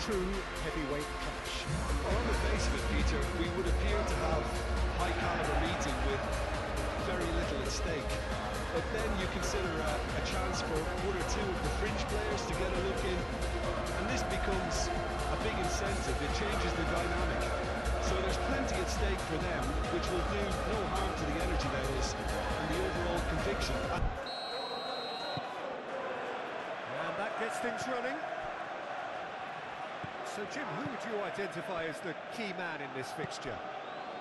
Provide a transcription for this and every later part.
true heavyweight clash. Well, on the face of it, Peter, we would appear to have a high-caliber meeting with very little at stake. But then you consider a chance for one or two of the fringe players to get a look in, and this becomes a big incentive. It changes the dynamic. So there's plenty at stake for them, which will do no harm to the energy, that is, and the overall conviction. And that gets things running. So, Jim, who would you identify as the key man in this fixture?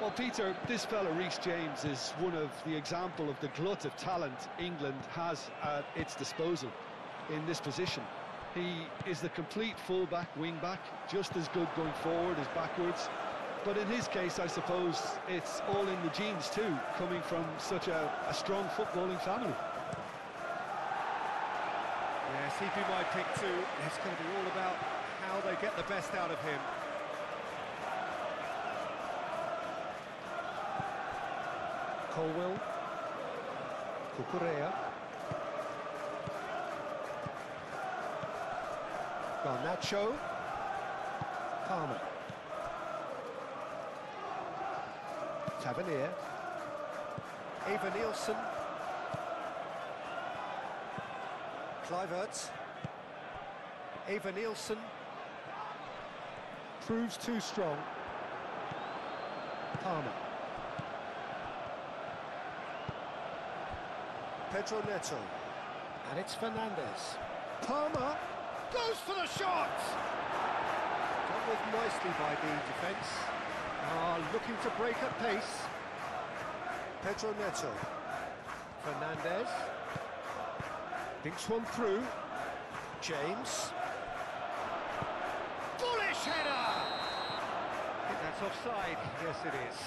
Well, Peter, this fella Reece James is one of the example of the glut of talent England has at its disposal in this position. He is the complete full-back, wing-back, just as good going forward as backwards. But in his case, I suppose it's all in the genes too, coming from such a strong footballing family. Yes, he'd be my pick too. It's going to be all about how they get the best out of him. Colwell, Cucurella, Garnacho, Palmer, Tavernier, Eva Nielsen, Kluivert, Eva Nielsen, proves too strong, Palmer, Pedro Neto, and it's Fernandez. Palmer goes for the shot! Dealt with nicely by the defence. Looking to break at pace. Pedro Neto. Fernandez. Thinks one through. James. Bullish header! I think that's offside. Yes, it is.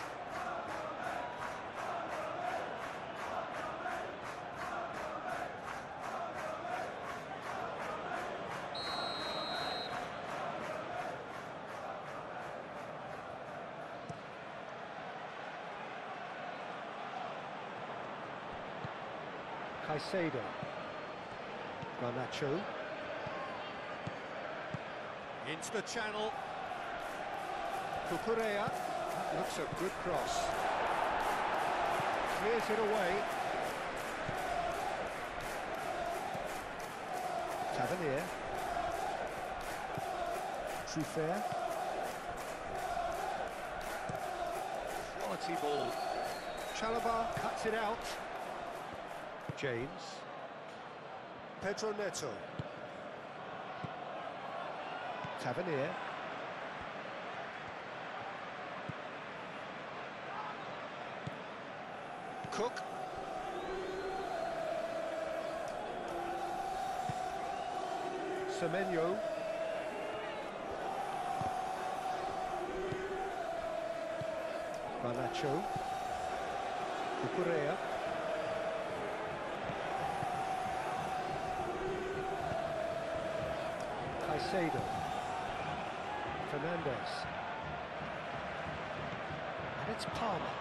Caicedo, Garnacho, into the channel, Cucurella, looks a good cross, clears it away, Tavernier, Truffert, quality ball, Chalobah cuts it out, James, Pedro Neto, Tavernier, Cook, Semenyo, Garnacho, Cucurella, Caicedo, Fernandez, and it's Palmer.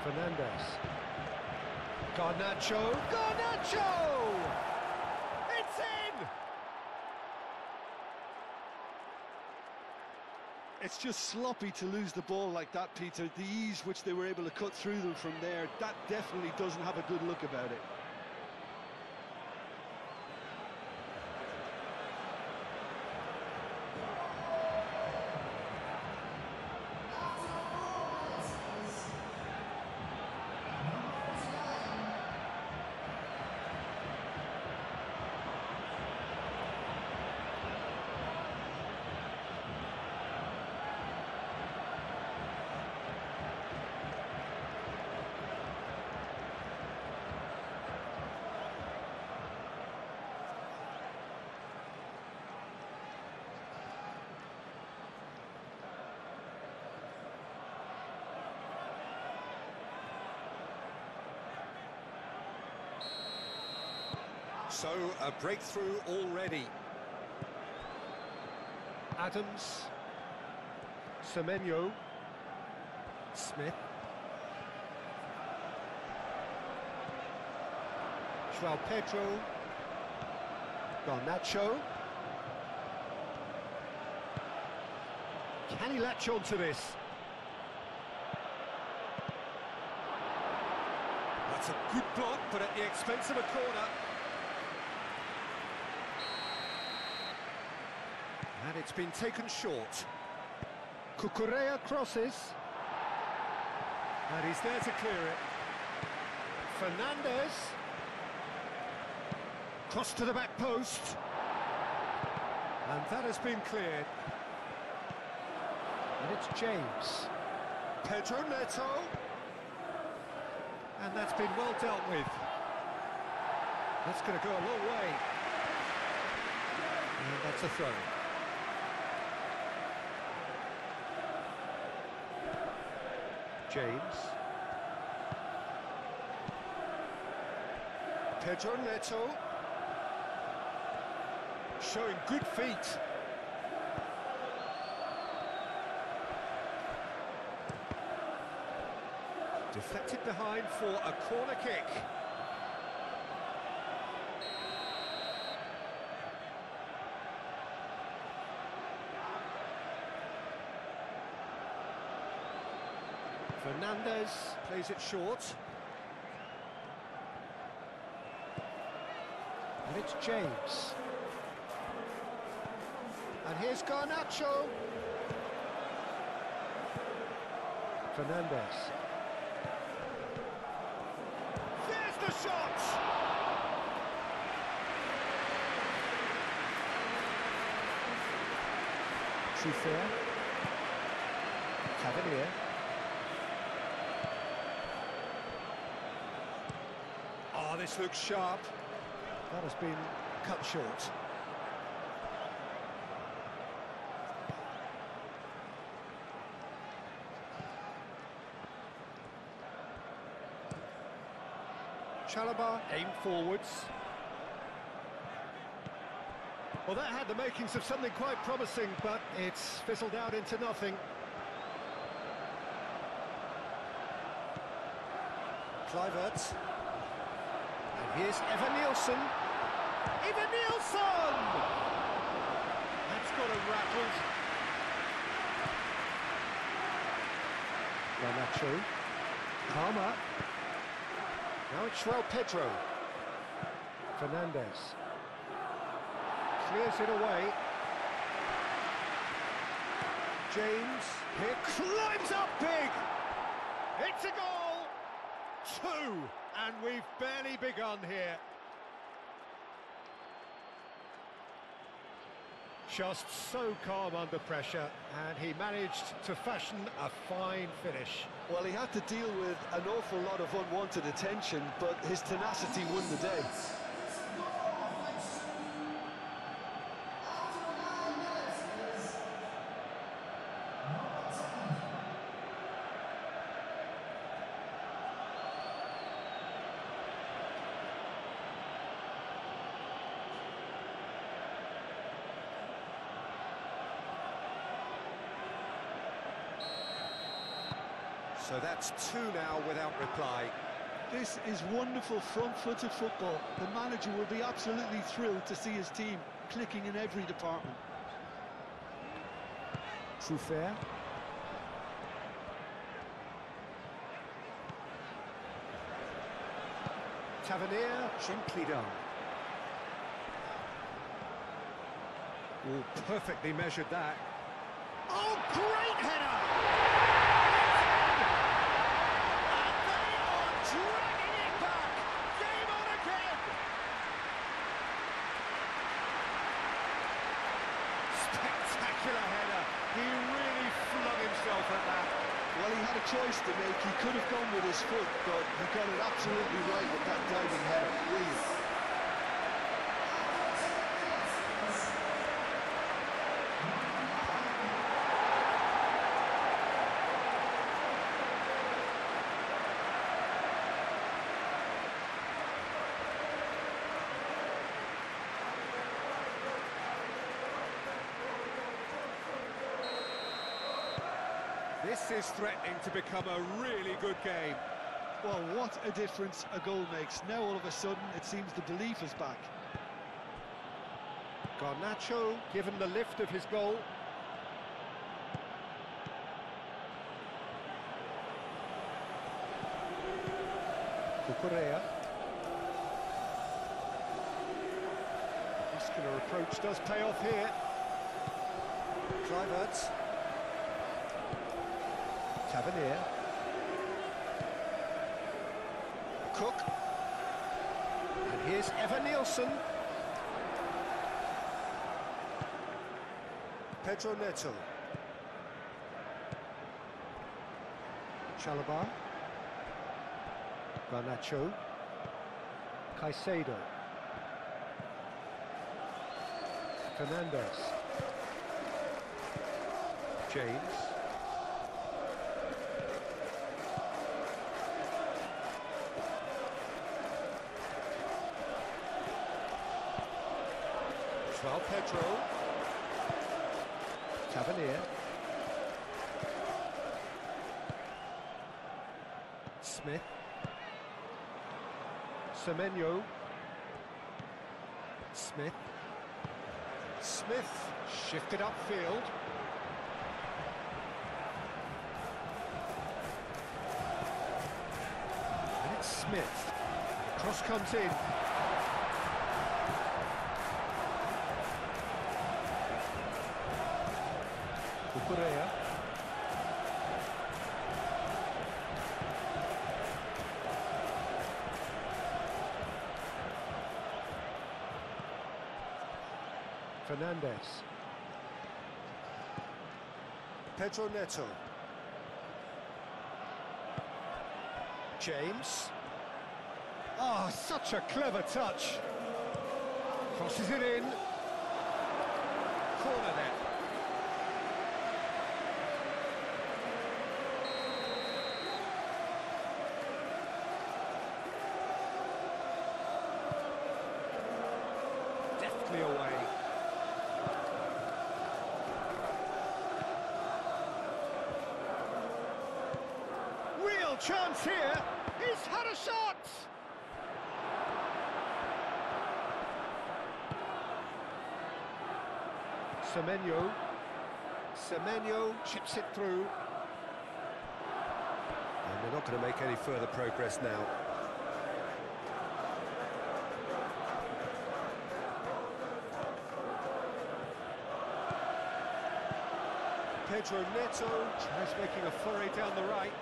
Fernandez, Garnacho, it's in! It's just sloppy to lose the ball like that, Peter. The ease which they were able to cut through them from there, that definitely doesn't have a good look about it. So, a breakthrough already. Adams, Semenyo, Smith, João Pedro. Garnacho. Can he latch on to this? That's a good block, but at the expense of a corner. And it's been taken short. Cucurella crosses. And he's there to clear it. Fernandez. Cross to the back post. And that has been cleared. And it's James. Pedro Neto. And that's been well dealt with. That's going to go a long way. And that's a throw. James. Pedro Neto. Showing good feet. Deflected behind for a corner kick. Fernandez plays it short. And it's James. And here's Garnacho. Fernandez. There's the shot! Trufair. Tavernier. Oh, this looks sharp. That has been cut short. Chalobah aimed forwards. Well, that had the makings of something quite promising, but it's fizzled out into nothing. Kluivert. And here's Evan-Nielsen. Evan-Nielsen! That's got him rattled. Garnacho. Palmer. Now it's João Pedro. Fernandez. Clears it away. James. Here climbs up big. It's a goal. 2. And we've barely begun here. Just so calm under pressure, and he managed to fashion a fine finish. Well, he had to deal with an awful lot of unwanted attention, but his tenacity won the day. So that's 2 now without reply. This is wonderful front-footed football. The manager will be absolutely thrilled to see his team clicking in every department. Trufair. Tavernier, gently done. Oh, perfectly measured that. Oh, great header! Dragging it back! Game on again! Spectacular header. He really flung himself at that. Well, he had a choice to make. He could have gone with his foot, but he got it absolutely right with that diving header. Brilliant. This is threatening to become a really good game. Well, what a difference a goal makes. Now all of a sudden it seems the belief is back. Garnacho given the lift of his goal. Cucurella. Muscular approach does pay off here. Kluivert. Tavernier. Cook. And here's Evan Nielsen. Pedro Neto. Chalobah. Garnacho. Caicedo. Fernandes. James. João Pedro. Tavernier. Smith. Semenyo. Smith. Smith shifted upfield. And it's Smith. The cross comes in. Cucurella. Fernandes. Pedro Neto. James. Oh, such a clever touch. Crosses it in. Corner there. Deftly away. Chance here, he's had a shot! Semenyo chips it through. And they're not going to make any further progress now. Pedro Neto tries making a foray down the right.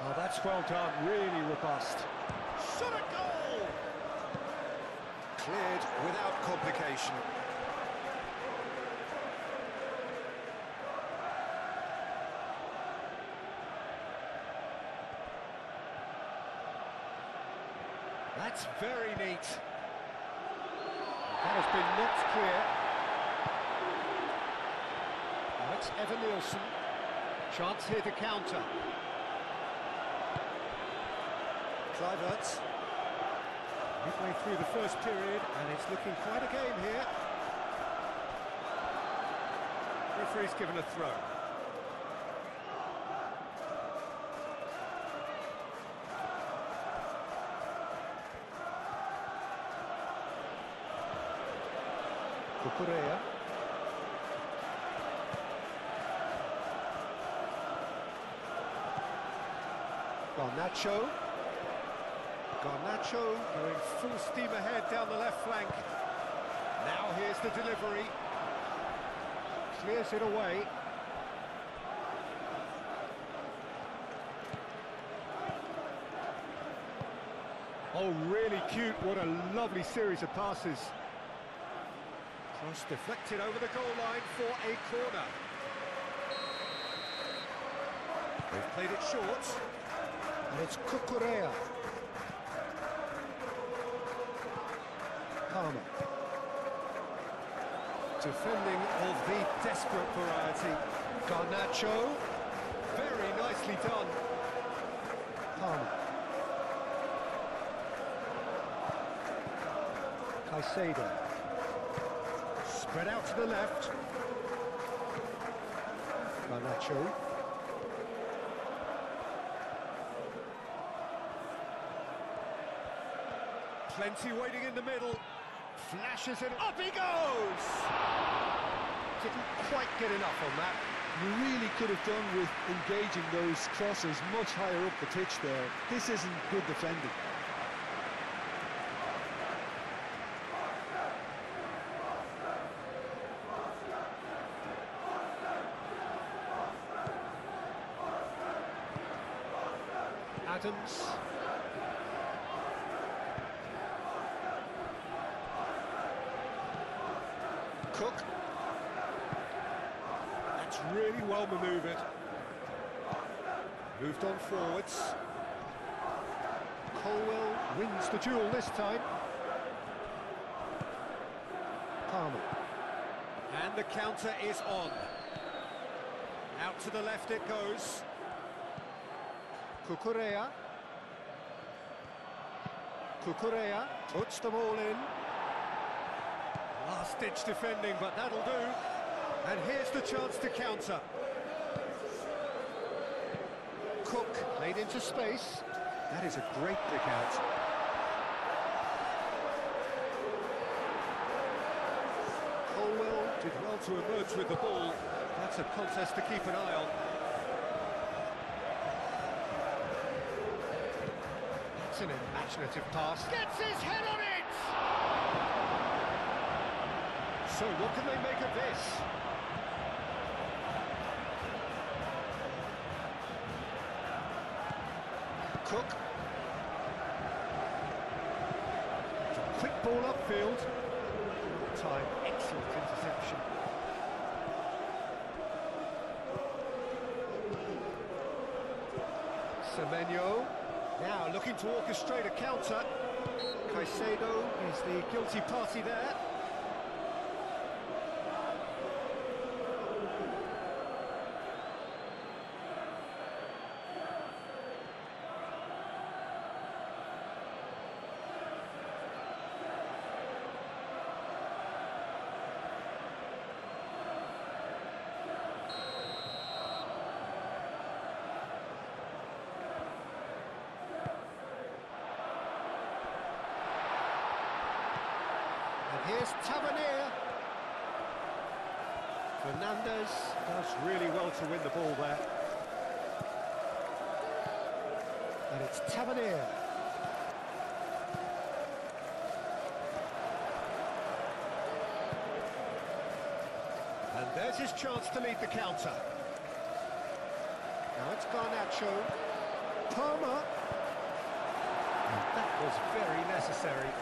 Oh, that's well done, really robust. Shot a goal! Cleared without complication. That's very neat. That has been knocked clear. Now it's Evan Nielsen. Chance here to counter. Kluivert. Midway through the first period, and it's looking quite a game here. Referee's given a throw. Cucurella. Garnacho. Garnacho going full steam ahead down the left flank. Now here's the delivery. Clears it away. Oh, really cute. What a lovely series of passes. Cross deflected over the goal line for a corner. They've played it short. And it's Cucurella. Palmer. Defending of the desperate variety. Garnacho. Very nicely done. Palmer. Caicedo. Spread out to the left. Garnacho. Plenty waiting in the middle. Flashes it, up he goes! Didn't quite get enough on that. You really could have done with engaging those crosses much higher up the pitch there. This isn't good defending. Adams. Cook. That's really well manoeuvred. Moved on forwards. Colwell wins the duel this time. Palmer. And the counter is on. Out to the left it goes. Cucurella. Cucurella puts them all in. Last-ditch defending, but that'll do. And here's the chance to counter. Cook played into space. That is a great pick out. Colwell did well to emerge with the ball. That's a contest to keep an eye on. That's an imaginative pass. Gets his head on it! So what can they make of this? Cook. Quick ball upfield. Time, excellent interception. Semenyo. Now looking to orchestrate a counter. Caicedo is the guilty party there. Here's Tavernier. Fernandez does really well to win the ball there. And it's Tavernier. And there's his chance to lead the counter. Now it's Garnacho. Palmer. And that was very necessary.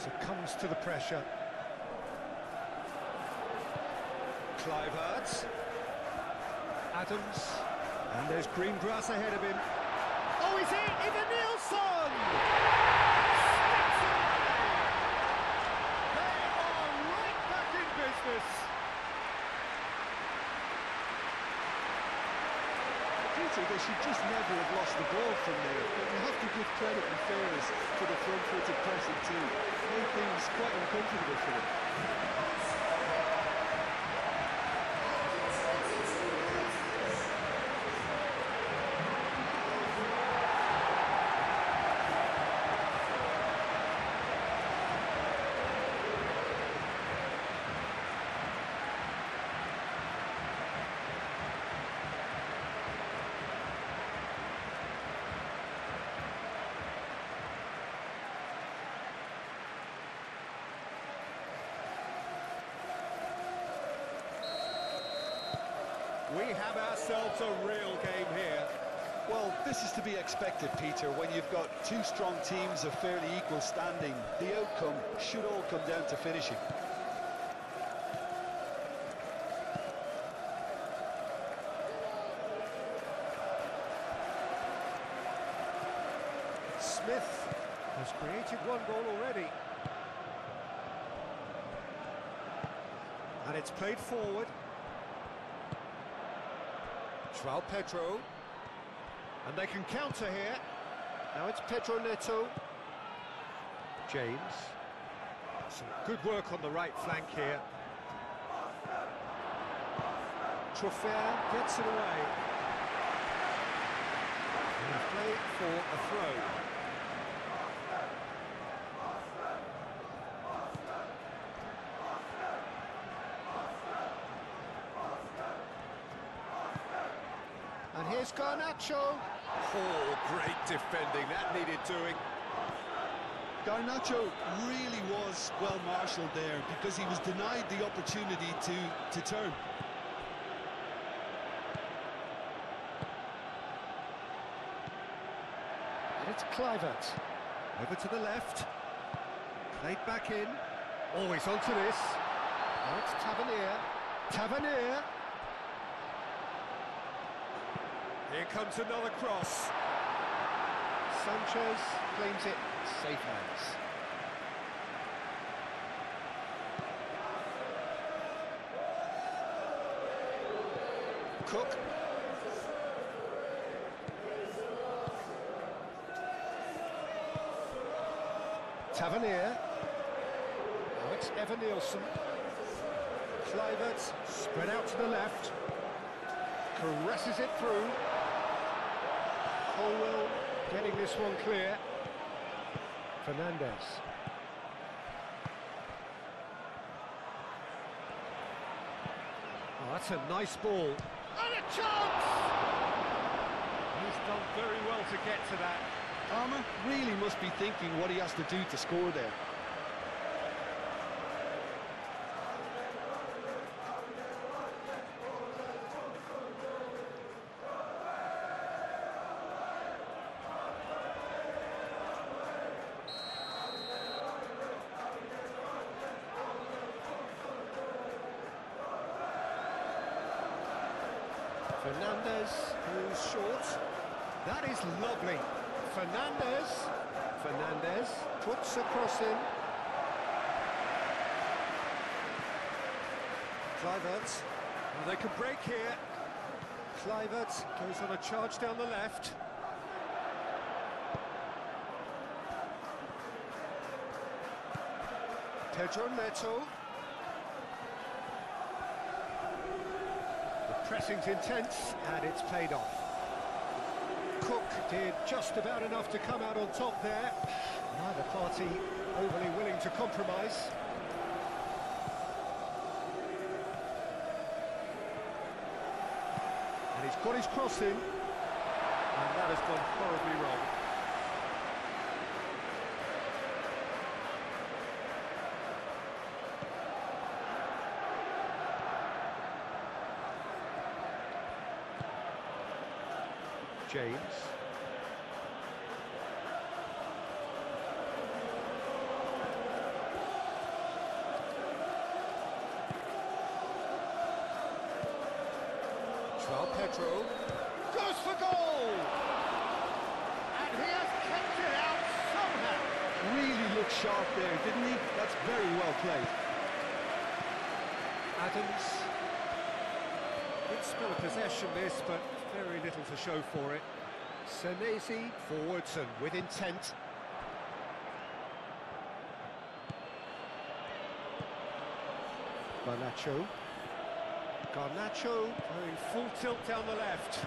Succumbs to the pressure. Clive Adams. And there's green grass ahead of him. Oh, he's in! Even Nilsson! They are right back in business. Peter, they should just never have lost the ball from there, but you have to give credit and fairness to the front-footed pressing team. Made things quite uncomfortable for them. We have ourselves a real game here. Well, this is to be expected, Peter, when you've got two strong teams of fairly equal standing. The outcome should all come down to finishing. Smith has created one goal already. And it's played forward. João Pedro. And they can counter here. Now it's Pedro Neto. James. Some good work on the right flank here. Trofea gets it away. And play for a throw. And here's Garnacho. Oh, great defending, that needed doing. Garnacho really was well marshalled there because he was denied the opportunity to turn. And it's Kluivert. Over to the left. Played back in. Always onto this. Now it's Tavernier. Tavernier. Here comes another cross. Sanchez claims it. Safe hands. Cook. Tavernier. Now it's Evan Nielsen. Kluivert spread out to the left. Caresses it through. Colwell getting this one clear. Fernandez. Oh, that's a nice ball. And a chance! He's done very well to get to that. Palmer really must be thinking what he has to do to score there. Fernandez, who's short. That is lovely. Fernandez. Fernandez puts a cross in. Kluivert. Well, they can break here. Kluivert goes on a charge down the left. Pedro Neto. Pressing's intense, and it's paid off. Cook did just about enough to come out on top there. Neither party overly willing to compromise. And he's got his cross in, and that has gone horribly wrong. James. João Pedro goes for goal! And he has kept it out somehow. Really looked sharp there, didn't he? That's very well played. Adams. Good spell of possession this, but very little to show for it. Senesi forwards and with intent. Garnacho. Garnacho going full tilt down the left.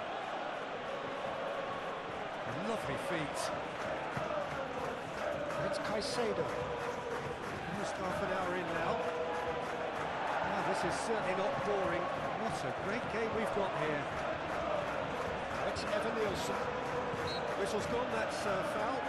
A lovely feet. It's Caicedo. Almost half an hour in now. Now this is certainly not boring. What a great game we've got here. It's Evan Nielsen. Whistle's gone, that's foul.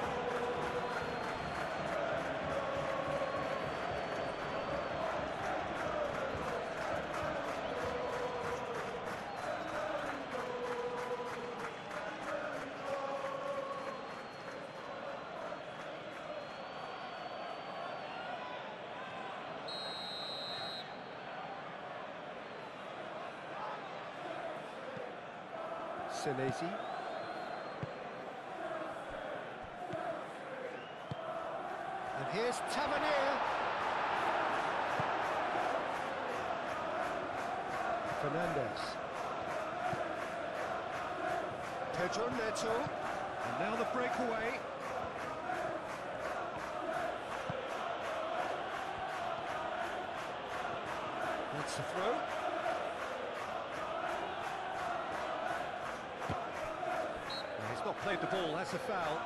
Senesi. And here's Tavernier. Fernandez. Pedro Neto. And now the breakaway. That's the throw. He's not played the ball, that's a foul.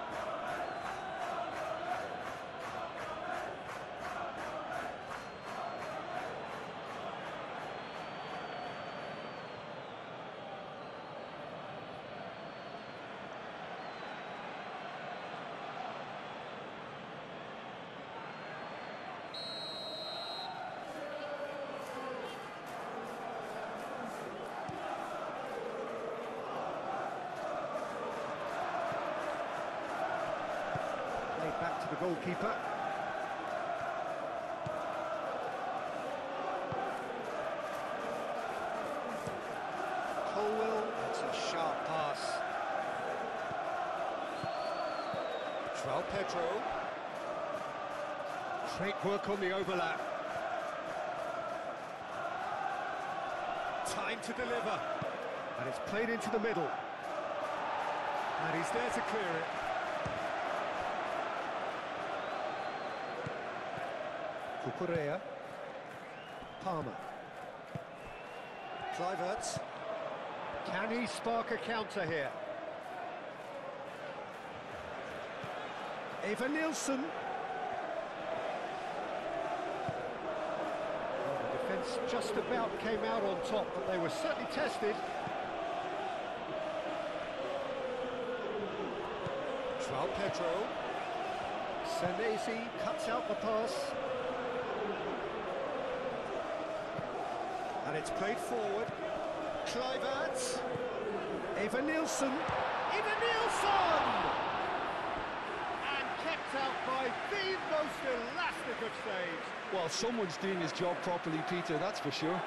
Back to the goalkeeper. Colwell, that's a sharp pass. João Pedro. Great work on the overlap. Time to deliver. And it's played into the middle. And he's there to clear it. Cucurella, Palmer, Kluivert. Can he spark a counter here? Eva Nielsen. Well, the defence just about came out on top, but they were certainly tested. João Pedro. Senesi cuts out the pass. And it's played forward. Kluivert. Eva Nielsen. Eva Nielsen! And kept out by the most elastic of saves. Well, someone's doing his job properly, Peter, that's for sure.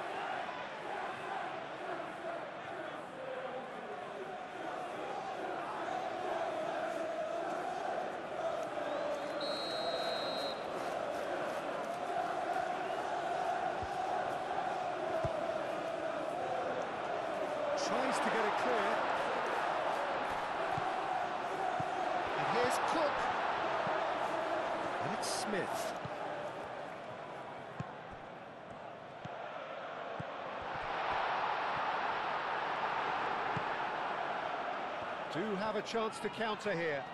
Tries to get it clear. And here's Cook. And it's Smith. Do have a chance to counter here.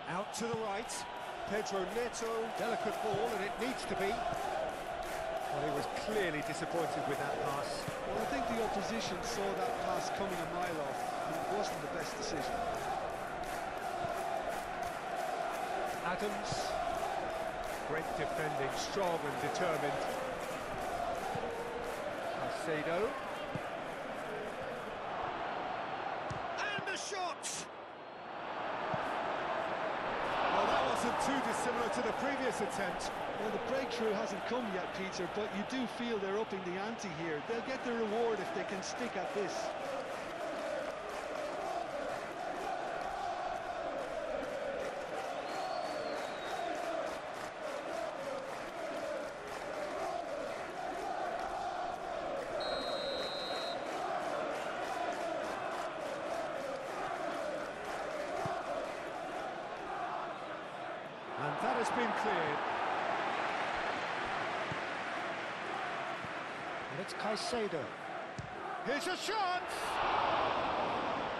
Out to the right. Pedro Neto. Delicate ball, and it needs to be. Well, he was clearly disappointed with that pass. Well, I think the opposition saw that pass coming a mile off, and it wasn't the best decision. Adams. Great defending, strong and determined. Caicedo. And the shot! Well, that wasn't too dissimilar to the previous attempt. Well, the breakthrough hasn't come yet, Peter, but you do feel they're upping the ante here. They'll get the reward if they can stick at this. And that has been cleared. And it's Caicedo. Here's a chance!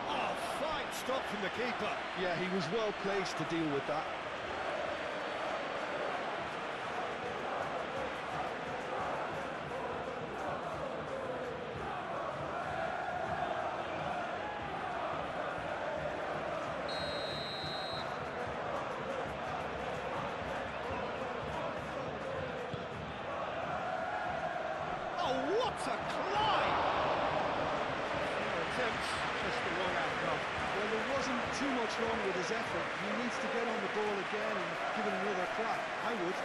Oh, fine stop from the keeper. Yeah, he was well placed to deal with that. What a climb! Attempts, just the wrong outcome. Well, there wasn't too much wrong with his effort. He needs to get on the ball again and give it another crack. I would.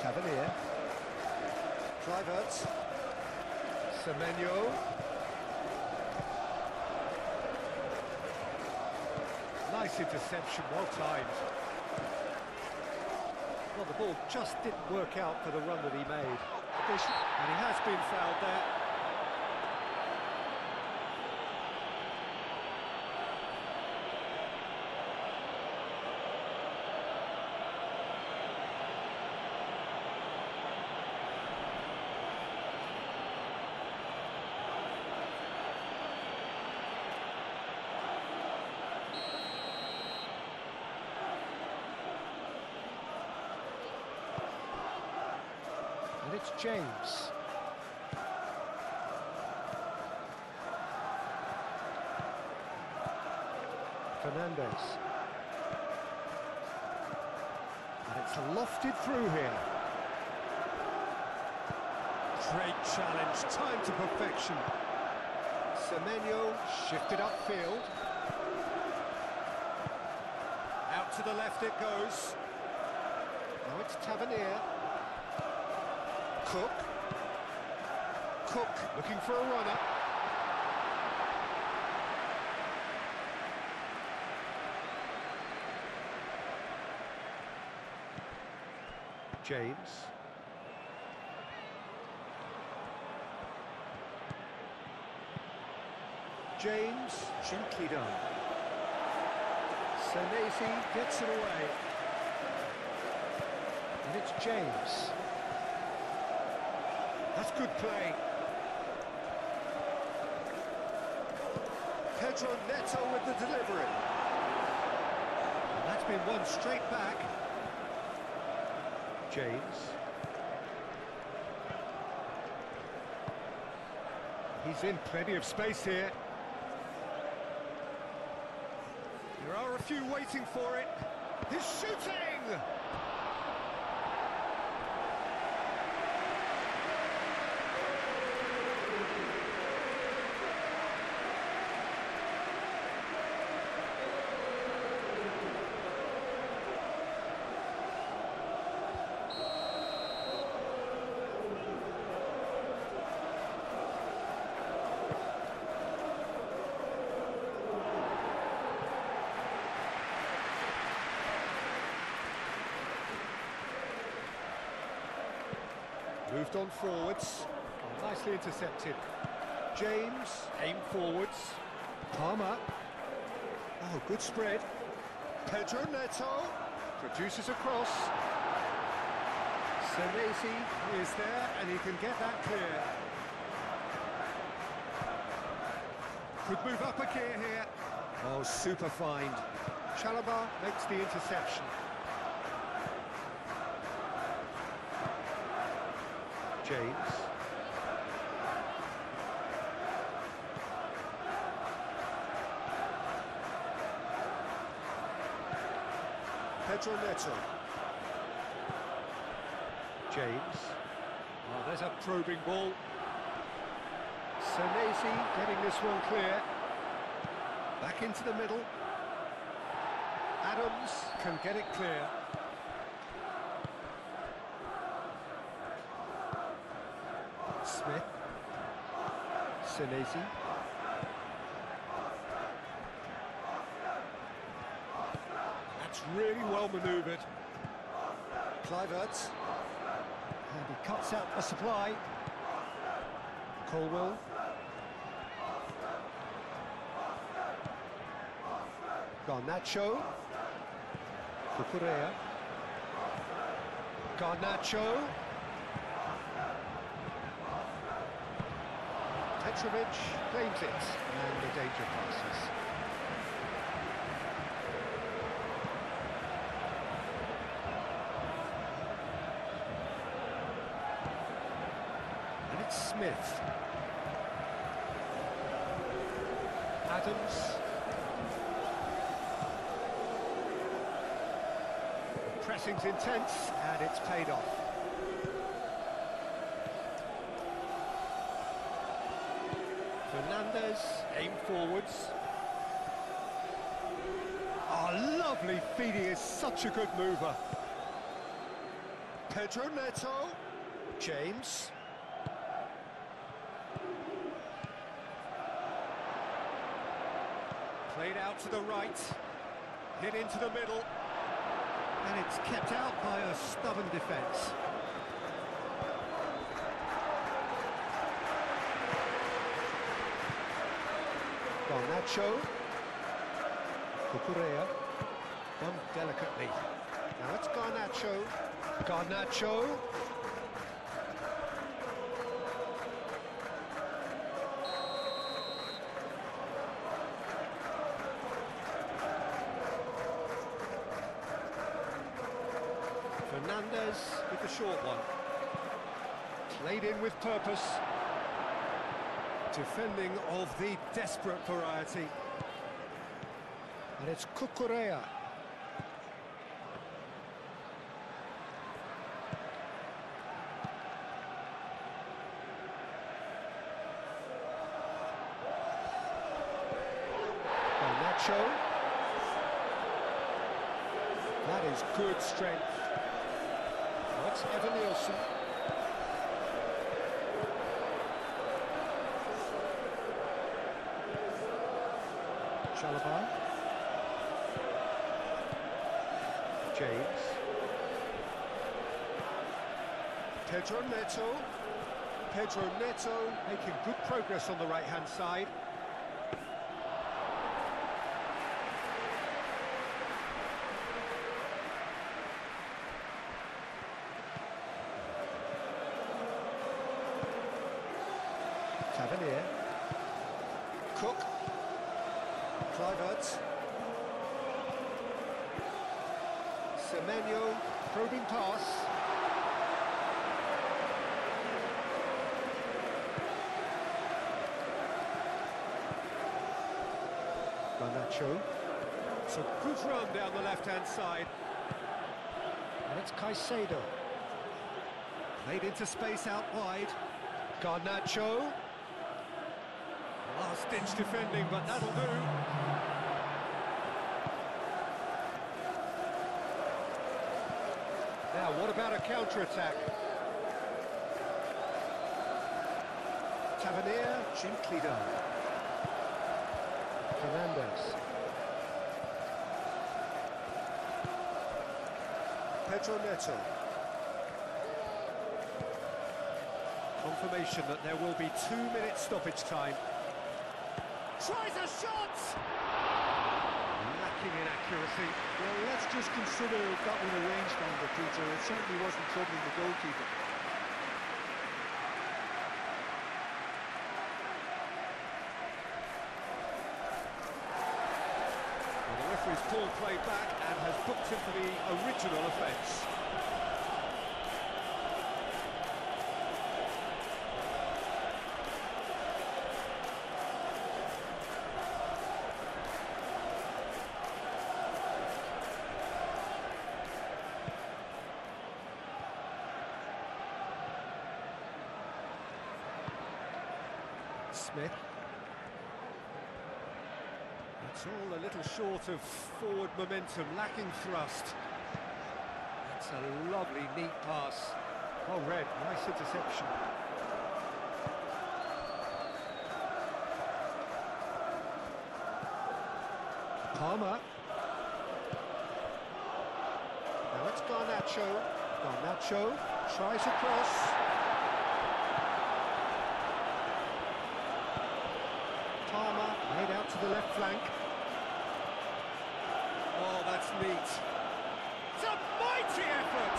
Tavernier. Kluivert. Semenyo. Nice interception, well timed. Well, the ball just didn't work out for the run that he made. And he has been fouled there. And it's James. Fernandez. And it's lofted through here. Great challenge, time to perfection. Semenyo shifted upfield. Out to the left it goes. Now it's Tavernier. Cook looking for a runner. James. Gently done. Senesi gets it away. And it's James. That's good play. Pedro Neto with the delivery. And that's been won straight back. James. He's in plenty of space here. There are a few waiting for it. He's shooting! Moved on forwards. Oh, nicely intercepted. James, aim forwards. Palmer. Oh, good spread. Pedro Neto produces a cross. Senesi is there and he can get that clear. Could move up a gear here. Oh, super find. Chalobah makes the interception. James. Pedro Neto. James. Oh, there's a probing ball. Senesi getting this one clear. Back into the middle. Adams can get it clear. Smith. Senesi. That's really well manoeuvred. Kluivert. And he cuts out a supply. Colwell. Garnacho. Cucurella. Garnacho. Petrovic claims it, and the danger passes. And it's Smith. Adams. The pressing's intense, and it's paid off. Fernandez, aim forwards. Oh, lovely feed, he is such a good mover. Pedro Neto. James. Played out to the right. Hit into the middle. And it's kept out by a stubborn defence. Garnacho. Cucurella. Done delicately. Now it's Garnacho. Garnacho. Fernandez with the short one. Played in with purpose. Defending of the desperate variety. And it's Cucurella. Garnacho. That is good strength. That's Evan Nielsen. Chalobah. James. Pedro Neto. Pedro Neto making good progress on the right-hand side. Tavernier. Cook. Clivert. Semenyo, probing pass. Garnacho. It's a good run down the left-hand side. And it's Caicedo. Played into space out wide. Garnacho. Last-ditch defending, but that'll do. Now, what about a counter-attack? Tavernier, gently done. Fernandez. Pedro Neto. Confirmation that there will be 2 minutes stoppage time. Tries a shot! Lacking in accuracy. Well, let's just consider that one a rangefinder, Peter. It certainly wasn't troubling the goalkeeper. Well, the referee's pulled play back and has booked him for the original offence. Smith. It's all a little short of forward momentum, lacking thrust. It's a lovely, neat pass. Oh, Red, nice interception. Palmer. Now it's Garnacho. Garnacho tries a cross. Palmer made out to the left flank. Oh, that's neat. It's a mighty effort!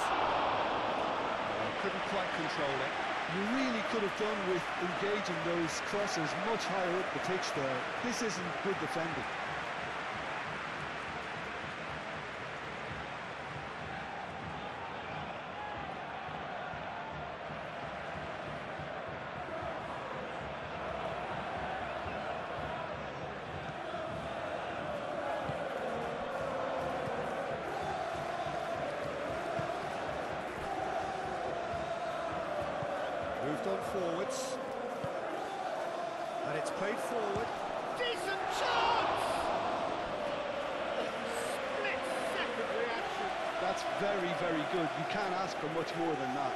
Couldn't quite control it. You really could have done with engaging those crosses much higher up the pitch there. This isn't good defending. Moved on forwards. And it's played forward. Decent chance! Split-second reaction. That's very, very good. You can't ask for much more than that.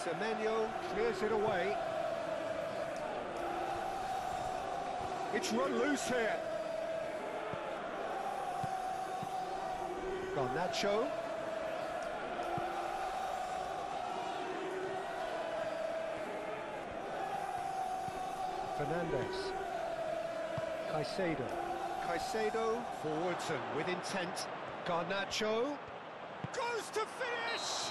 Semenyo clears it away. It's run loose here. Garnacho. Fernandez. Caicedo forwards and with intent. Garnacho goes to finish!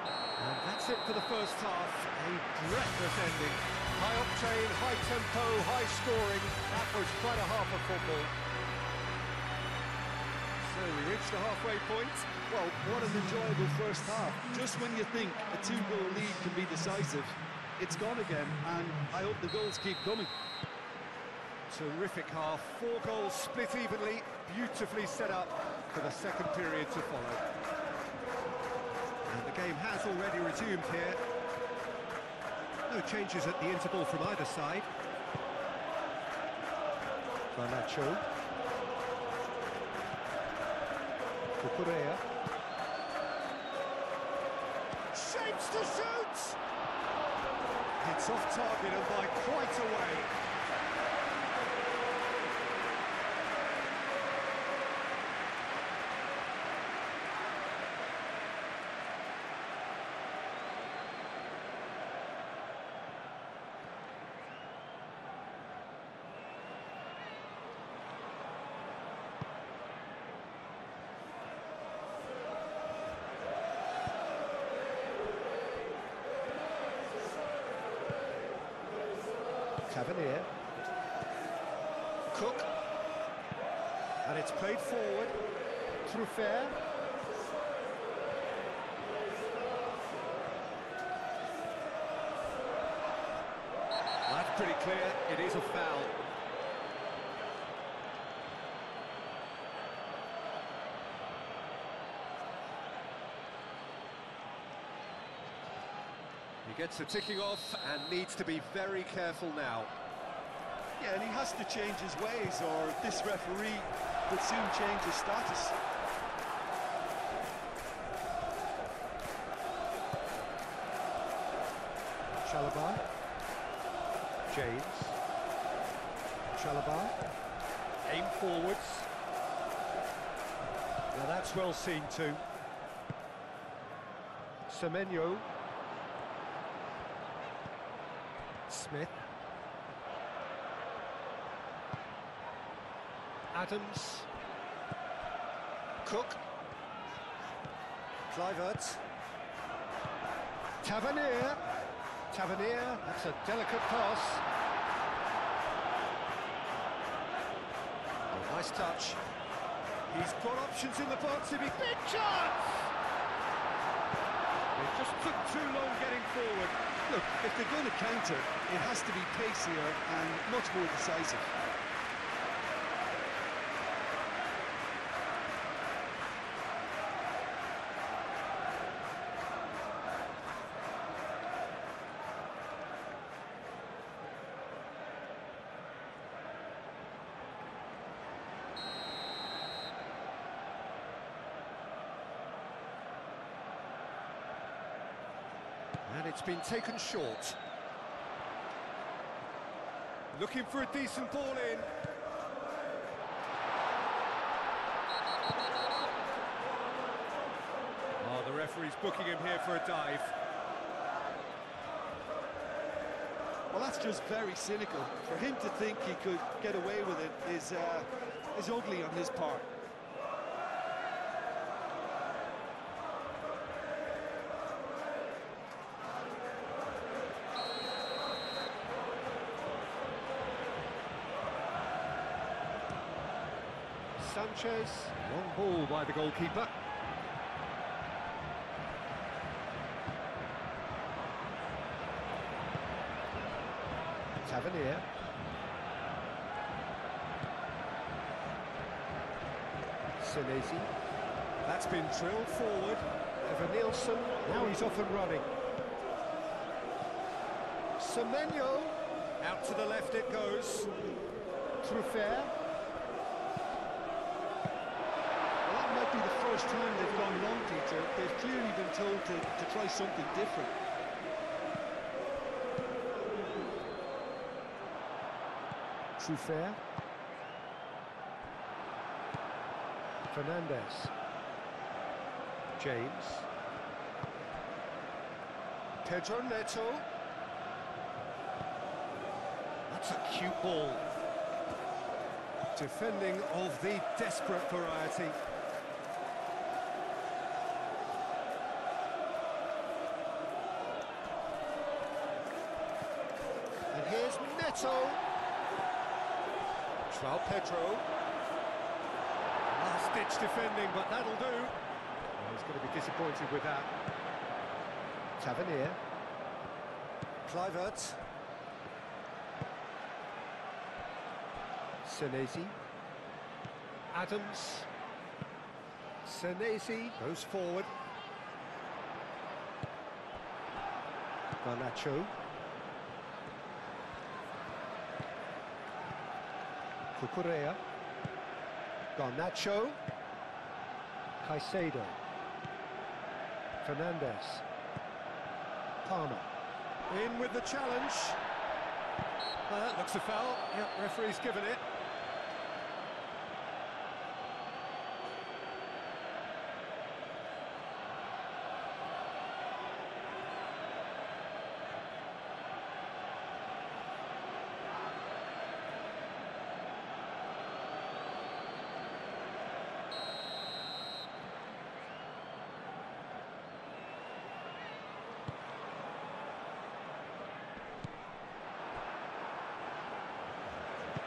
And that's it for the first half. A breathless ending. High octane, high tempo, high scoring. That was quite a half of football. So we reached the halfway point. Well, what an enjoyable first half. Just when you think a two-goal lead can be decisive, it's gone again, and I hope the goals keep coming. Terrific half. 4 goals split evenly, beautifully set up for the second period to follow. And the game has already resumed here. No changes at the interval from either side. Garnacho. Cucurella. Shapes to shoot! It's off target and by quite a way. Tavernier. Cook. And it's played forward. Truffert. That's pretty clear. It is a foul. He gets the ticking off and needs to be very careful now. Yeah, and he has to change his ways, or this referee would soon change his status. Chalobah. James. Chalobah. Aim forwards. Now that's well seen too. Semenyo. Smith. Adams. Cook. Kluivert. Tavernier. Tavernier, that's a delicate pass. Oh, nice touch. He's got options in the box if he... Big chance! It just took too long getting forward. Look, if they're going to counter, it has to be pacier and much more decisive. And it's been taken short. Looking for a decent ball in. Oh, the referee's booking him here for a dive. Well, that's just very cynical. For him to think he could get away with it is ugly on his part. Sanchez, long ball by the goalkeeper. Tavernier. Senesi. That's been drilled forward. Evan-Nielsen, now he's off and running. Semenyo, out to the left it goes. Truffert. Well, that might be the first time they've gone long, Peter. They've clearly been told to try something different. Truffert. Fernandez. James. Pedro Neto. That's a cute ball. Defending of the desperate variety. And here's Neto. João Pedro. Last-ditch defending, but that'll do. Well, he's going to be disappointed with that. Tavernier. Kluivert. Senesi. Adams. Senesi goes forward. Garnacho. Cucurella. Garnacho. Caicedo. Fernandez. Palmer. In with the challenge. That looks a foul. Yep, referee's given it.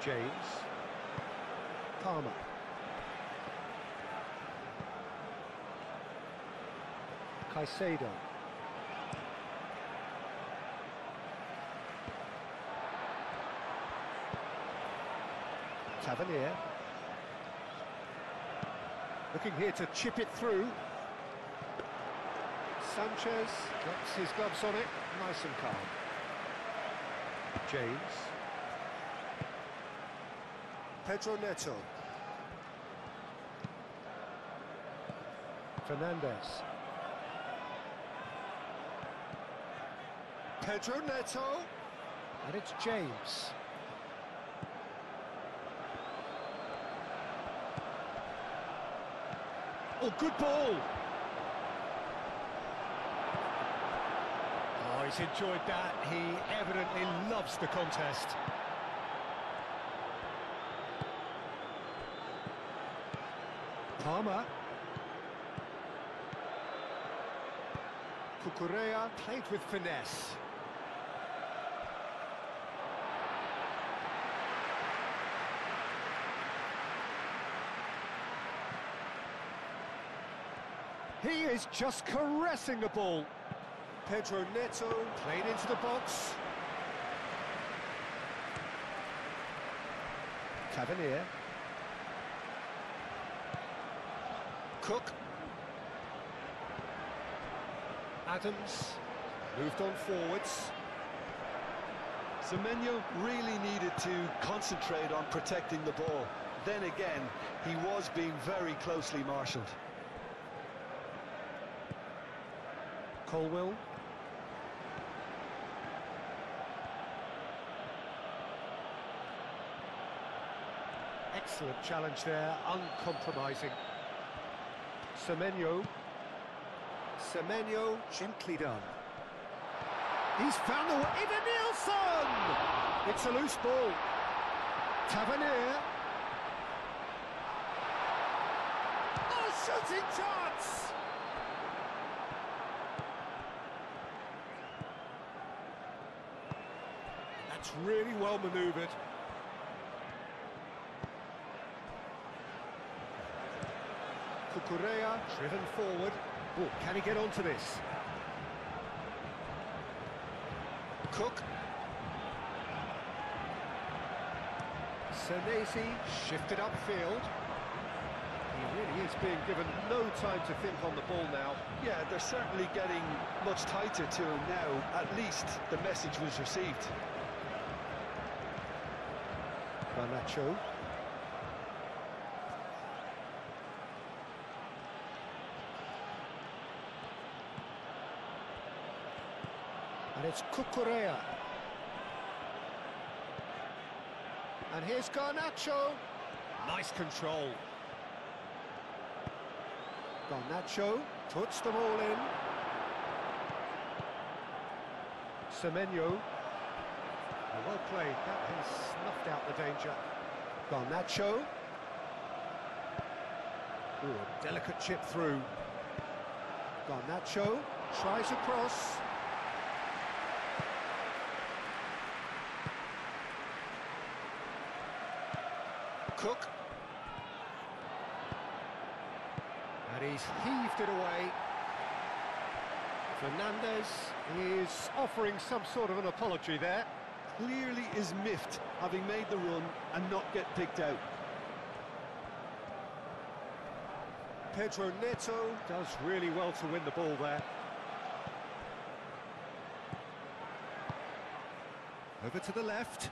James. Palmer. Caicedo. Tavernier. Looking here to chip it through. Sanchez gets his gloves on it, nice and calm. James. Pedro Neto. Fernandez. Pedro Neto. And it's James. Oh, good ball. Oh, he's enjoyed that. He evidently loves the contest. Palmer. Cucurella played with finesse. He is just caressing the ball. Pedro Neto played into the box. Tavernier. Cook. Adams moved on forwards. Semenyo really needed to concentrate on protecting the ball. Then again, he was being very closely marshalled. Colwill. Excellent challenge there, uncompromising. Semenyo. Semenyo, gently done. He's found the way. Evan-Nielsen! It's a loose ball. Tavernier. Oh, shooting chance! That's really well manoeuvred. Cucurella driven forward. Oh, can he get onto this? Cook. Senesi shifted upfield. He Really is being given no time to think on the ball now. Yeah, they're certainly getting much tighter to him now. At least the message was received. Garnacho. And it's Cucurella. And here's Garnacho. Nice control. Garnacho puts them all in. Semenyo. Well played, that has snuffed out the danger. Garnacho. Ooh, a delicate chip through. Garnacho tries across. Cook. And he's heaved it away. Fernandez is offering some sort of an apology there. Clearly is miffed, having made the run and not get picked out. Pedro Neto does really well to win the ball there. Over to the left.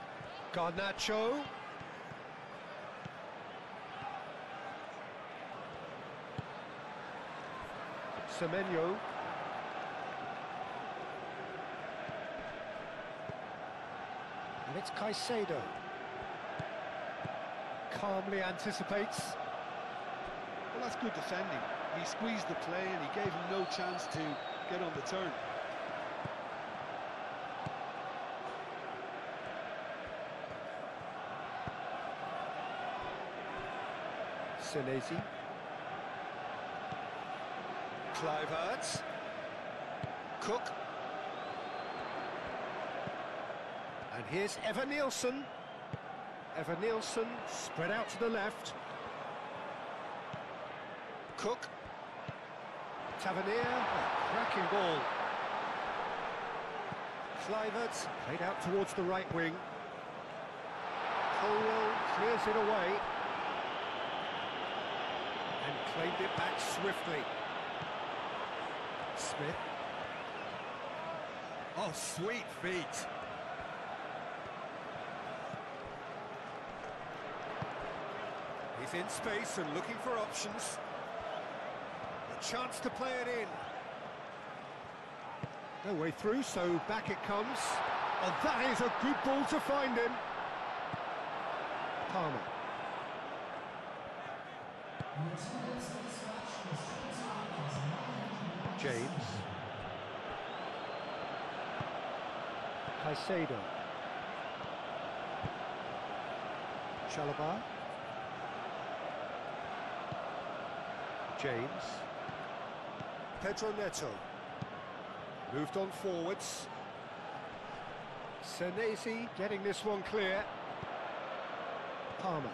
Garnacho. Semenyo. And it's Caicedo. Calmly anticipates. Well, that's good defending. He squeezed the play and he gave him no chance to get on the turn. Senesi. Kluivert. Cook. And here's Evan-Nielsen. Evan-Nielsen spread out to the left. Cook. Tavernier. Oh, cracking ball. Kluivert played out towards the right wing. Colwell clears it away. And claimed it back swiftly. Smith. Oh, sweet feet. He's in space and looking for options. A chance to play it in. No way through, so back it comes. Oh, that is a good ball to find him. Palmer. James. Caicedo. Chalobah. James. Pedro Neto. Moved on forwards. Senesi getting this one clear. Palmer.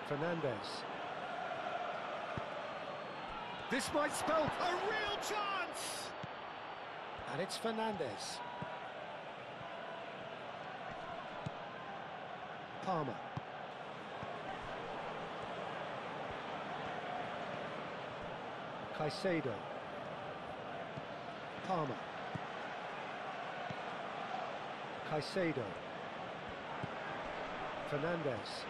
Fernandez. This might spell a real chance! And it's Fernandez. Palmer. Caicedo. Palmer. Caicedo. Fernandez.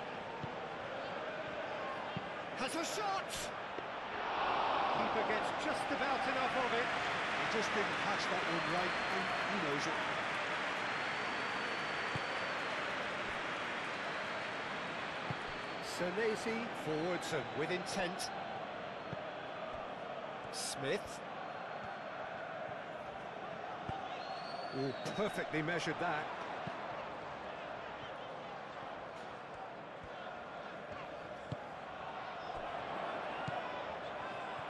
Has a shot! Keeper gets just about enough of it. He just didn't catch that one right, and he knows it. Senesi forwards and with intent. Smith. Oh, perfectly measured that.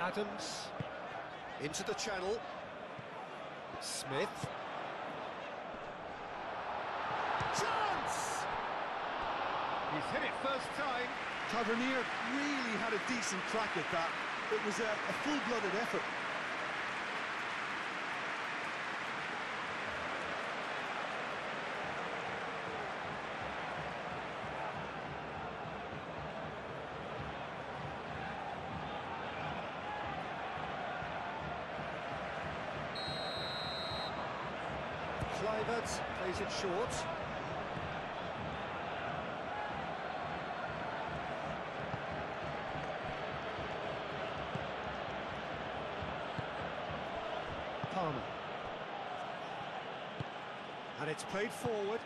Adams into the channel. Smith. Chance! He's hit it first time. Tavernier really had a decent crack at that. It was a full-blooded effort. Kluivert plays it short. Palmer. And it's played forward.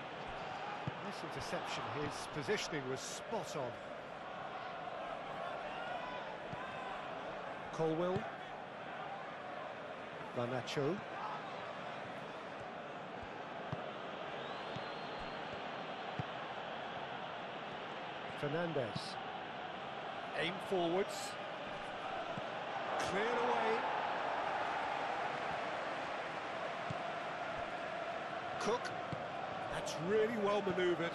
Nice interception, his positioning was spot on. Colwill. Garnacho. Fernandez. Aim forwards. Cleared away. Cook. That's really well manoeuvred.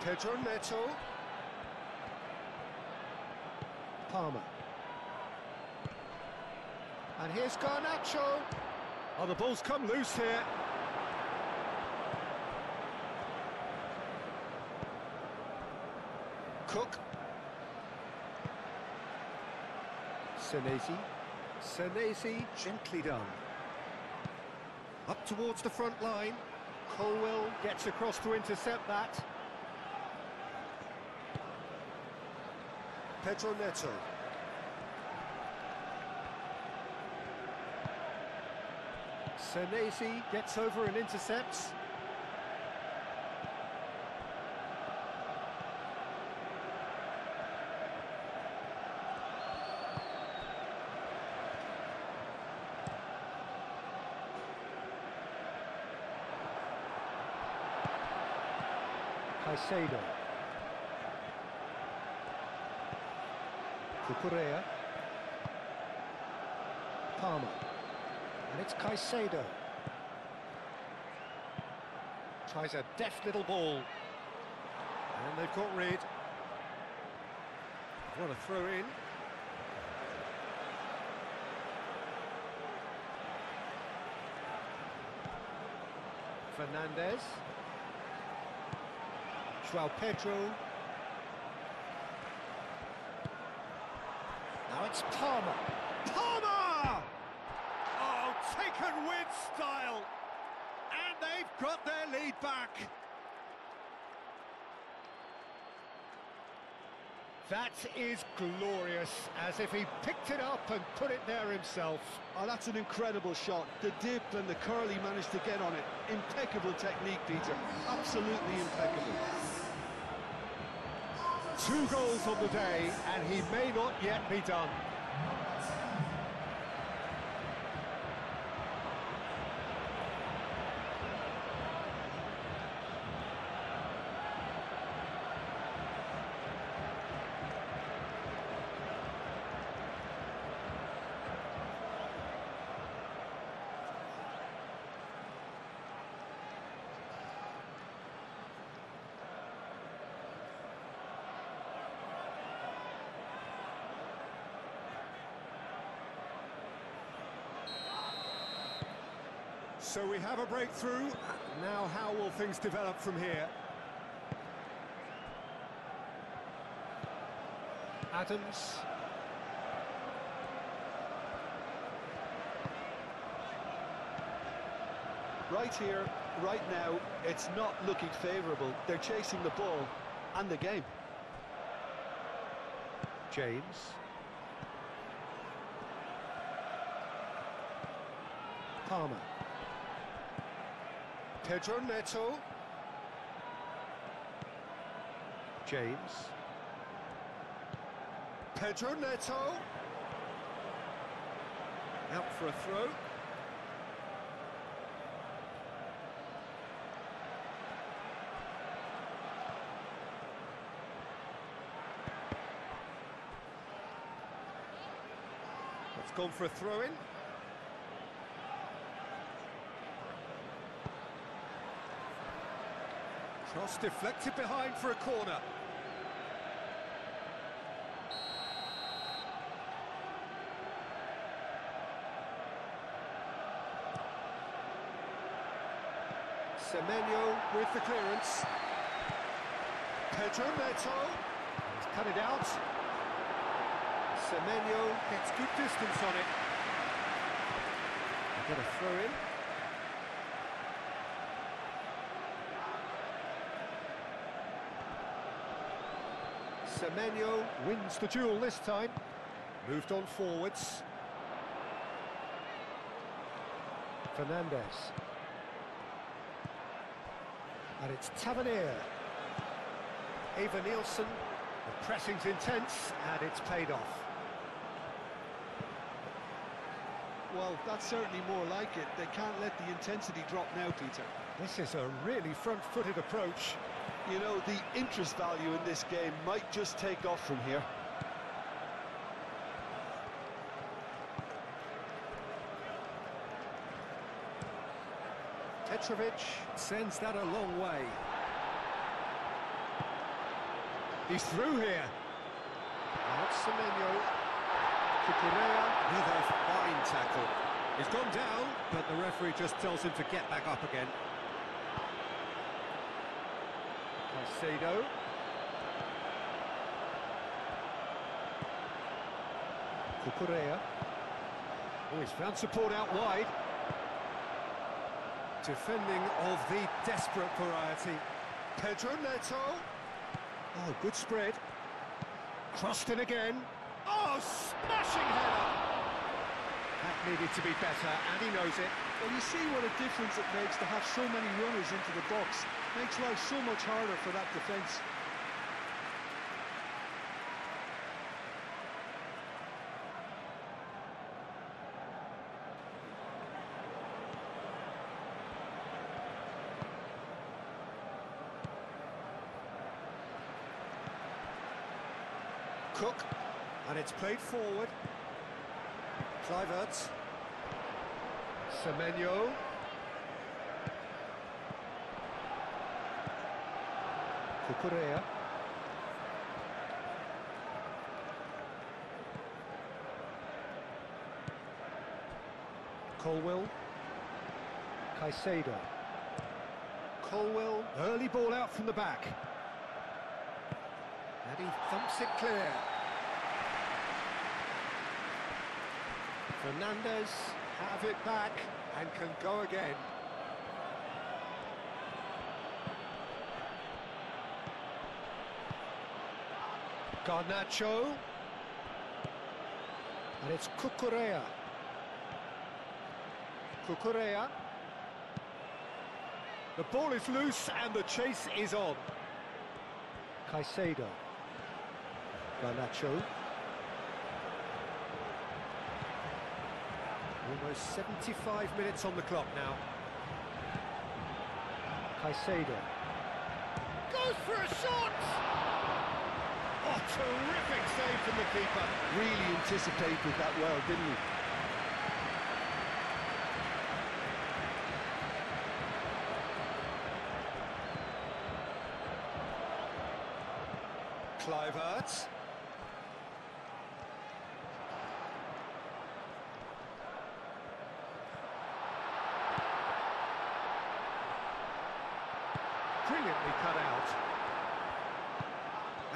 Pedro Neto. Palmer. And here's Garnacho. Oh, the ball's come loose here. Cook. Senesi, gently done. Up towards the front line. Colwill gets across to intercept that. Pedro Neto. Senesi gets over and intercepts. Caicedo. Cucurella. Palmer. And it's Caicedo. Tries a deft little ball. And they've got rid. What a throw in. Fernandez. João Pedro. Now it's Palmer. Palmer! Oh, taken with style. And they've got their lead back. That is glorious, as if he picked it up and put it there himself. Oh, that's an incredible shot. The dip and the curl he managed to get on it. Impeccable technique, Peter. Absolutely impeccable. 2 goals on the day, and he may not yet be done. So we have a breakthrough. Now how will things develop from here? Adams. Right here, right now, it's not looking favourable. They're chasing the ball and the game. James. Palmer. Pedro Neto. James. Pedro Neto. Out for a throw. It's gone for a throw-in. Cross deflected behind for a corner. Semenyo with the clearance. Pedro Neto. cut it out. Semenyo gets good distance on it. Get a throw in. Semenyo wins the duel this time. Moved on forwards. Fernandez. And it's Tavernier. Eva Nielsen. The pressing's intense and it's paid off. Well, that's certainly more like it. They can't let the intensity drop now, Peter. This is a really front-footed approach. You know, the interest value in this game might just take off from here. Petrovic sends that a long way. He's through here. Now it's Semenyo. Cucurella with a fine tackle. He's gone down, but the referee just tells him to get back up again. Caicedo. Cucurella. Oh, he's found support out wide. Defending of the desperate variety. Pedro Neto. Oh, good spread. Crossed in again. Oh, smashing header! That needed to be better, and he knows it. Well, you see what a difference it makes to have so many runners into the box. Makes life so much harder for that defence. Cook, and it's played forward. Kluivert. Semenyo. Cucurella. Colwill. Caicedo. Colwill, early ball out from the back. And he thumps it clear. Fernandez have it back and can go again. Garnacho. And it's Cucurella. Cucurella. The ball is loose and the chase is on. Caicedo. Garnacho. Almost 75 minutes on the clock now. Caicedo. Goes for a shot! Oh, terrific save from the keeper. Really anticipated that well, didn't he? Kluivert. Brilliantly cut out.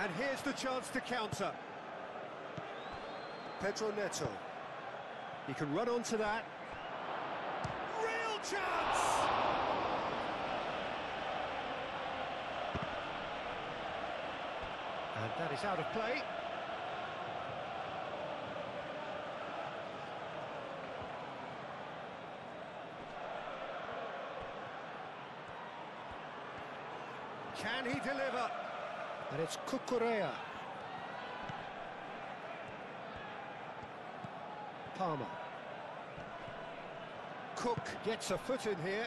And here's the chance to counter. Pedro Neto. He can run onto that. Real chance! And that is out of play. Can he deliver? And it's Cucurella. Palmer. Cook gets a foot in here.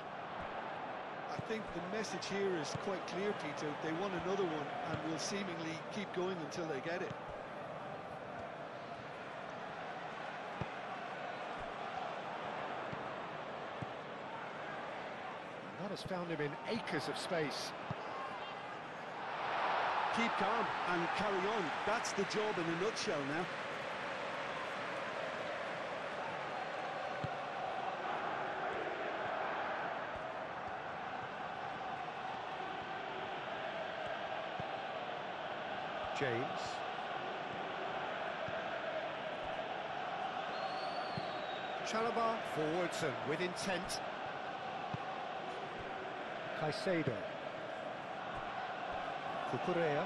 I think the message here is quite clear, Peter. They want another one and will seemingly keep going until they get it. And that has found him in acres of space. Keep calm and carry on. That's the job in a nutshell now. James. Chalobah forwards and with intent. Caicedo. Cucurella.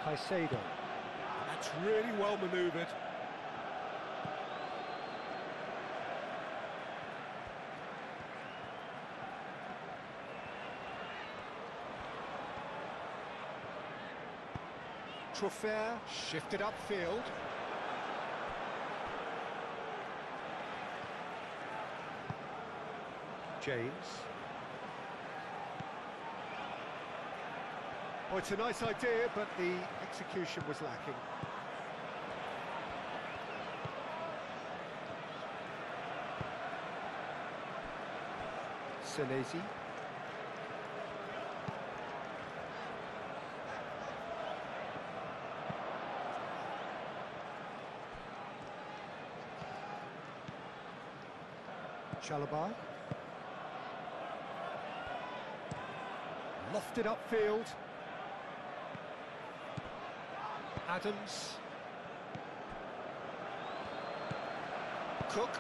Caicedo. That's really well manoeuvred. Trofair shifted upfield. James. Oh, it's a nice idea, but the execution was lacking. Senesi. Chalobah. Lofted upfield. Adams. Cook.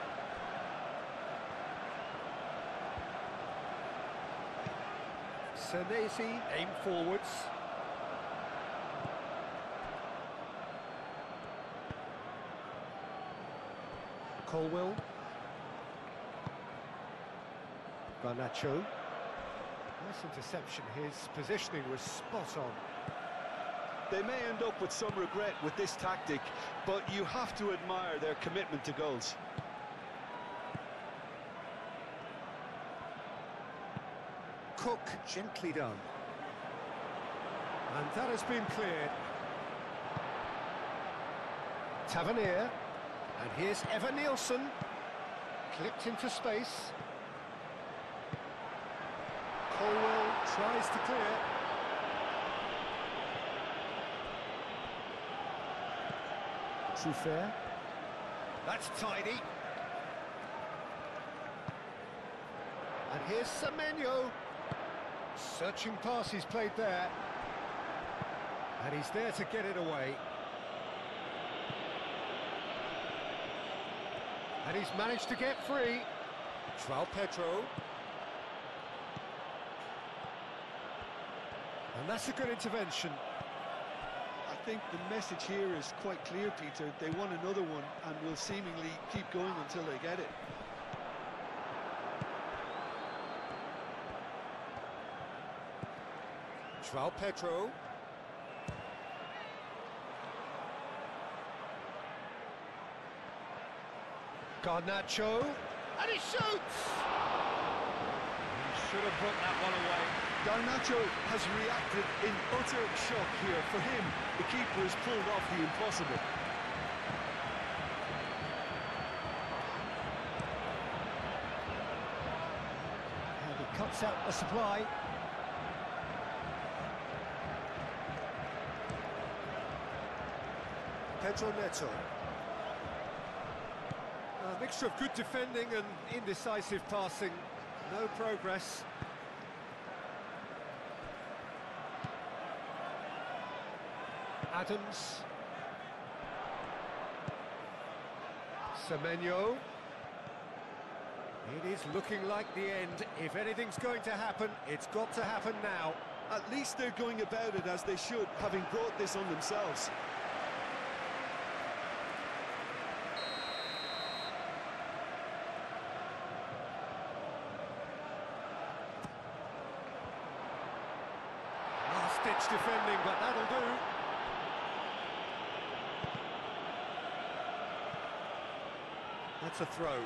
Senesi aim forwards. Colwell. Garnacho. Nice interception. His positioning was spot on. They may end up with some regret with this tactic, but you have to admire their commitment to goals. Cook, gently done. And that has been cleared. Tavernier. And here's Evan Nielsen. Clipped into space. Colwell tries to clear. Trofair. That's tidy. And here's Semenyo. Searching pass he's played there. And he's there to get it away. And he's managed to get free. João Pedro. And that's a good intervention. I think the message here is quite clear, Peter. They want another one and will seemingly keep going until they get it. João Pedro. Garnacho. And he shoots! He should have put that one away. Garnacho has reacted in utter shock here. For him, the keeper has pulled off the impossible. And he cuts out the supply. Pedro Neto. A mixture of good defending and indecisive passing. No progress. Adams. Semenyo. It is looking like the end. If anything's going to happen, it's got to happen now. At least they're going about it as they should, having brought this on themselves. Last-ditch defending, but that'll do. That's a throw. Well,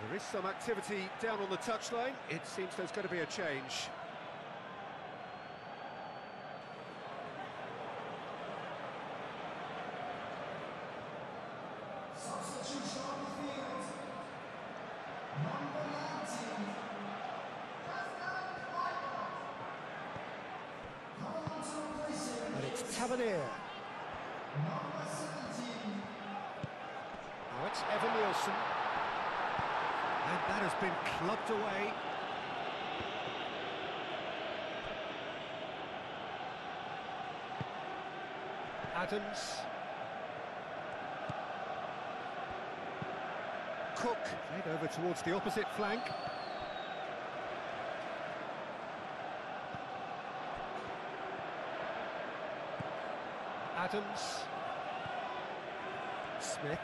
there is some activity down on the touchline. It seems there's going to be a change. Substitution on the field. Number 19. Coming on to replace him. And it's Tavernier. Number 17. Now it's Evan Nielsen. And that has been clubbed away. Adams. Cook. Played over towards the opposite flank. Adams. Smith.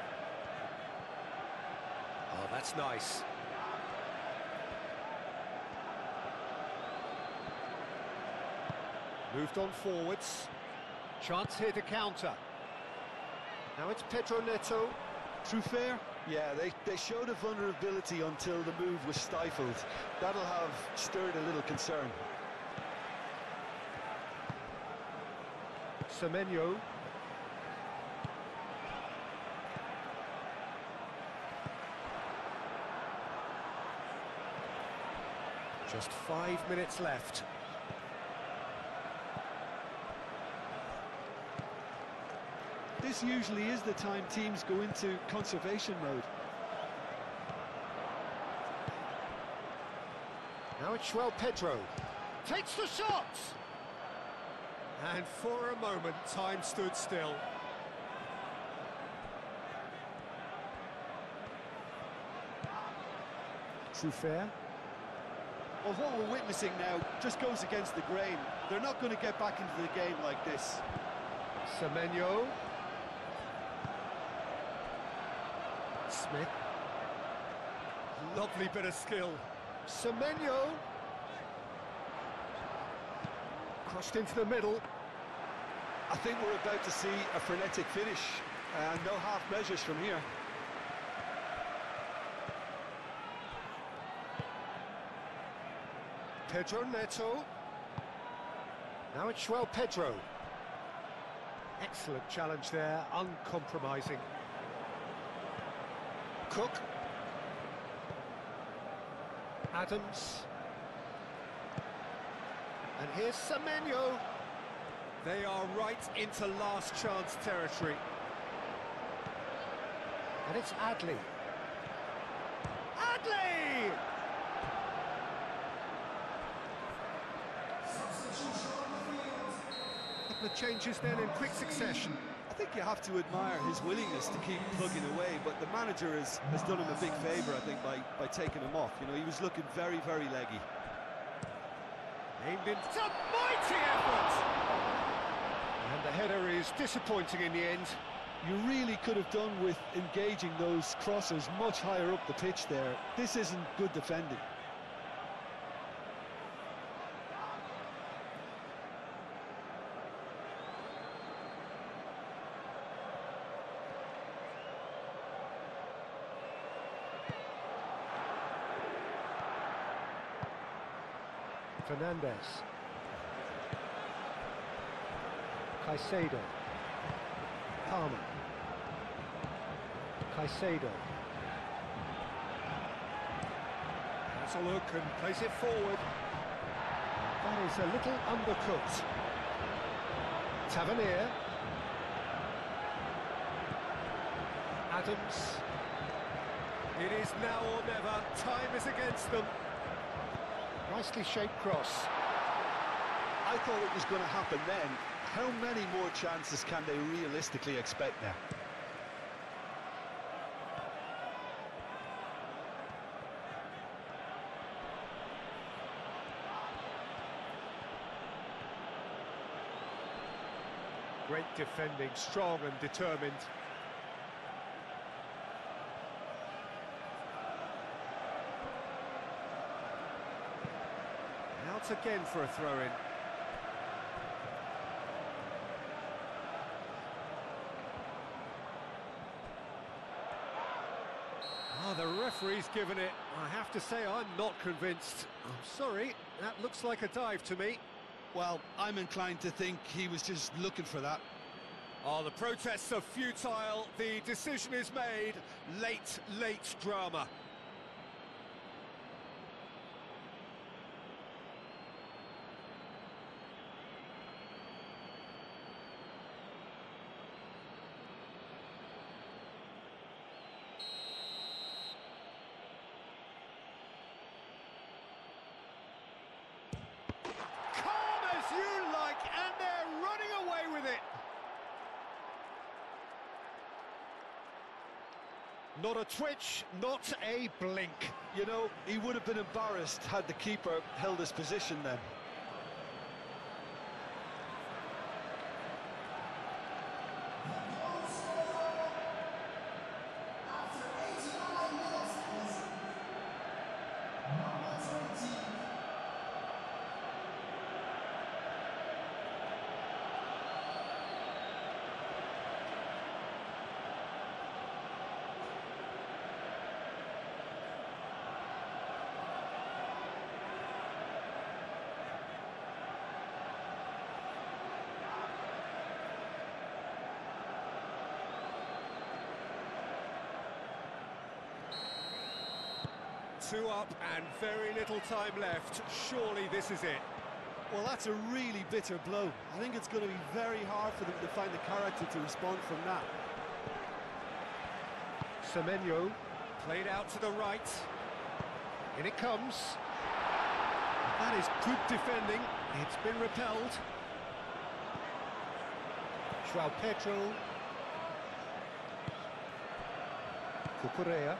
Oh, that's nice. Moved on forwards. Chance here to counter. Now it's Pedro Neto. Through fair? Yeah, they showed a vulnerability until the move was stifled. That'll have stirred a little concern. Semenyo. Just 5 minutes left. This usually is the time teams go into conservation mode. Now it's Pedro. Takes the shot! And for a moment, time stood still. True fair. Well, what we're witnessing now just goes against the grain. They're not going to get back into the game like this. Semenyo. Smith. Lovely bit of skill. Semenyo. Crossed into the middle. I think we're about to see a frenetic finish. No half measures from here. Pedro Neto. Now it's Pedro. Excellent challenge there, uncompromising. Cook. Adams. And here's Semenyo. They are right into last chance territory. And it's Adley. Adley! Couple of changes then in quick succession. I think you have to admire his willingness to keep plugging away, but the manager has done him a big favour, I think, by taking him off. You know, he was looking very, very leggy. Aimed into a mighty effort! And the header is disappointing in the end. You really could have done with engaging those crossers much higher up the pitch there. This isn't good defending. Fernandez. Caicedo. Palmer. Caicedo. Has a look and plays it forward. That is a little undercooked. Tavernier. Adams. It is now or never. Time is against them. Nicely shaped cross. I thought it was going to happen then. How many more chances can they realistically expect now? Great defending, strong and determined. Out again for a throw-in. The referee's given it. I have to say I'm not convinced. I'm sorry, that looks like a dive to me. Well, I'm inclined to think he was just looking for that. Oh, the protests are futile. The decision is made. Late drama. Not a twitch, not a blink. You know, he would have been embarrassed had the keeper held his position then. After 89 minutes is number 20. Two up and very little time left. Surely this is it. Well, that's a really bitter blow. I think it's going to be very hard for them to find the character to respond from that. Semenyo played out to the right. In it comes. That is good defending. It's been repelled. João Pedro. Cucurella.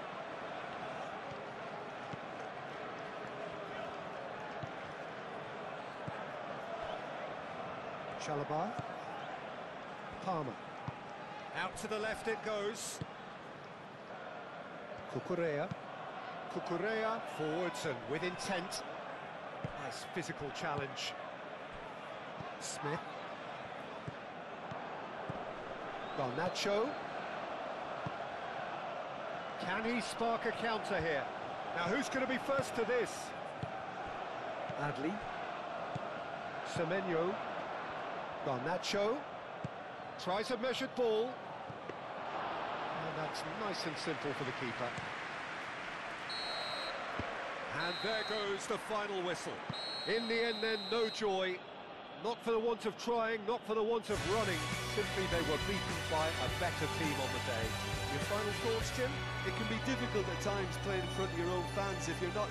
Chalobah. Palmer. Out to the left it goes. Cucurella. Cucurella forwards and with intent. Nice physical challenge. Smith. Garnacho. Can he spark a counter here? Now who's going to be first to this? Adli. Semenyo. Garnacho. Tries a measured ball. And that's nice and simple for the keeper. And there goes the final whistle. In the end then, no joy. Not for the want of trying, not for the want of running. Simply they were beaten by a better team on the day. Your final thoughts, Jim? It can be difficult at times playing in front of your own fans if you're not